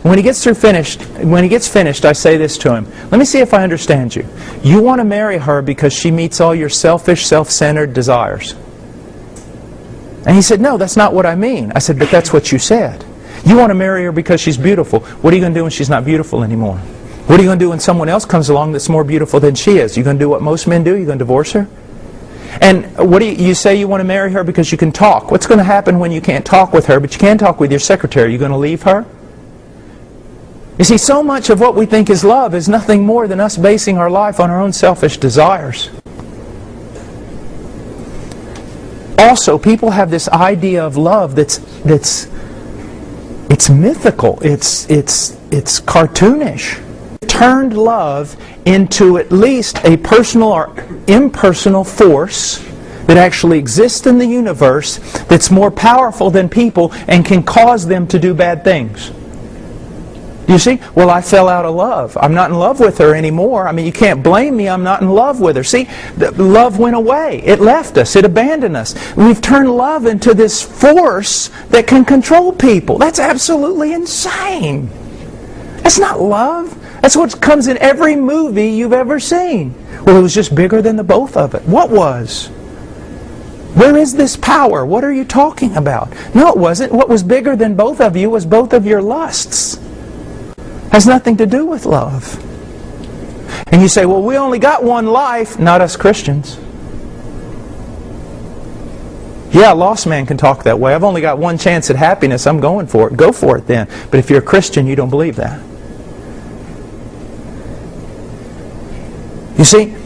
When he gets finished, I say this to him. Let me see if I understand you. You want to marry her because she meets all your selfish, self-centered desires. And he said, no, that's not what I mean. I said, but that's what you said. You want to marry her because she's beautiful. What are you going to do when she's not beautiful anymore? What are you going to do when someone else comes along that's more beautiful than she is? You're going to do what most men do? You're going to divorce her? And what do you say you want to marry her because you can talk. What's going to happen when you can't talk with her, but you can talk with your secretary? You're going to leave her? You see, so much of what we think is love is nothing more than us basing our life on our own selfish desires. Also, people have this idea of love that's mythical. It's cartoonish. Turned love into at least a personal or impersonal force that actually exists in the universe, that's more powerful than people and can cause them to do bad things. You see? Well, I fell out of love. I'm not in love with her anymore. I mean, you can't blame me. I'm not in love with her. See, the love went away. It left us. It abandoned us. We've turned love into this force that can control people. That's absolutely insane. That's not love. That's what comes in every movie you've ever seen. Well, it was just bigger than the both of it. What was? Where is this power? What are you talking about? No, it wasn't. What was bigger than both of you was both of your lusts. Has nothing to do with love. And you say, well, we only got one life. Not us Christians. Yeah, a lost man can talk that way. I've only got one chance at happiness. I'm going for it. Go for it then. But if you're a Christian, you don't believe that. You see,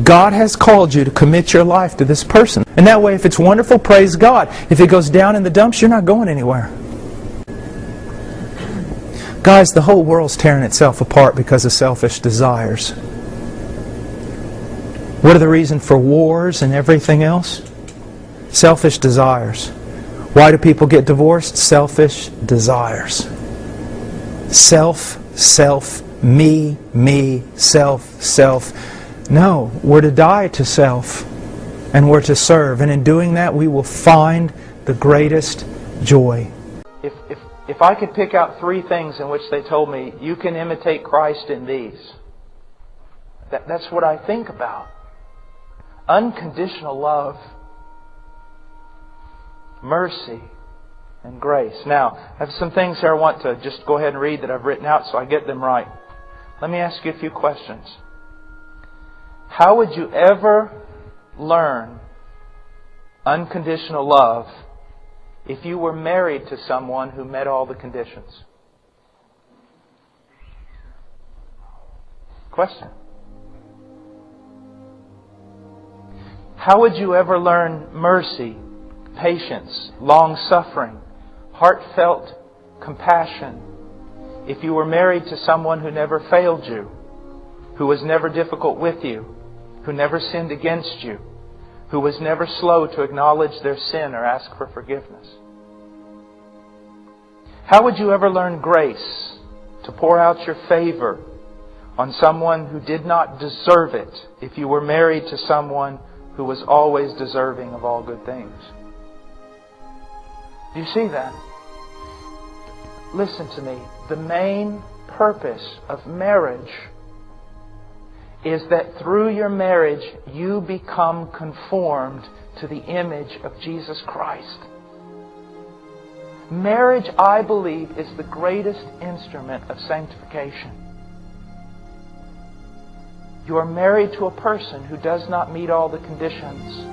God has called you to commit your life to this person. And that way, if it's wonderful, praise God. If it goes down in the dumps, you're not going anywhere. Guys, the whole world's tearing itself apart because of selfish desires. What are the reasons for wars and everything else? Selfish desires. Why do people get divorced? Selfish desires. Self, me, self. No, we're to die to self and we're to serve. And in doing that, we will find the greatest joy. If I could pick out 3 things in which they told me, you can imitate Christ in these. That's what I think about. Unconditional love, mercy, and grace. Now, I have some things here I want to just go ahead and read that I've written out so I get them right. Let me ask you a few questions. How would you ever learn unconditional love if you were married to someone who met all the conditions? Question. How would you ever learn mercy, patience, long-suffering, heartfelt compassion if you were married to someone who never failed you, who was never difficult with you, who never sinned against you, who was never slow to acknowledge their sin or ask for forgiveness? How would you ever learn grace, to pour out your favor on someone who did not deserve it if you were married to someone who was always deserving of all good things? Do you see that? Listen to me. The main purpose of marriage is that through your marriage you become conformed to the image of Jesus Christ. Marriage, I believe, is the greatest instrument of sanctification. You are married to a person who does not meet all the conditions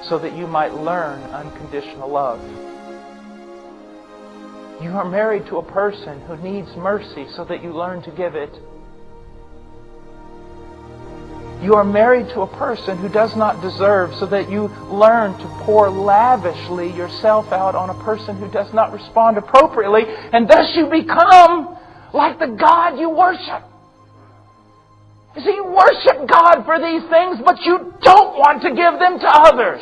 so that you might learn unconditional love. You are married to a person who needs mercy so that you learn to give it. You are married to a person who does not deserve so that you learn to pour lavishly yourself out on a person who does not respond appropriately, and thus you become like the God you worship. You see, you worship God for these things, but you don't want to give them to others.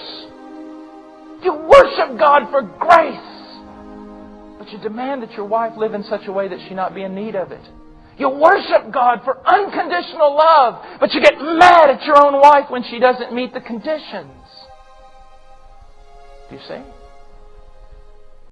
You worship God for grace, but you demand that your wife live in such a way that she not be in need of it. You worship God for unconditional love, but you get mad at your own wife when she doesn't meet the conditions. Do you see?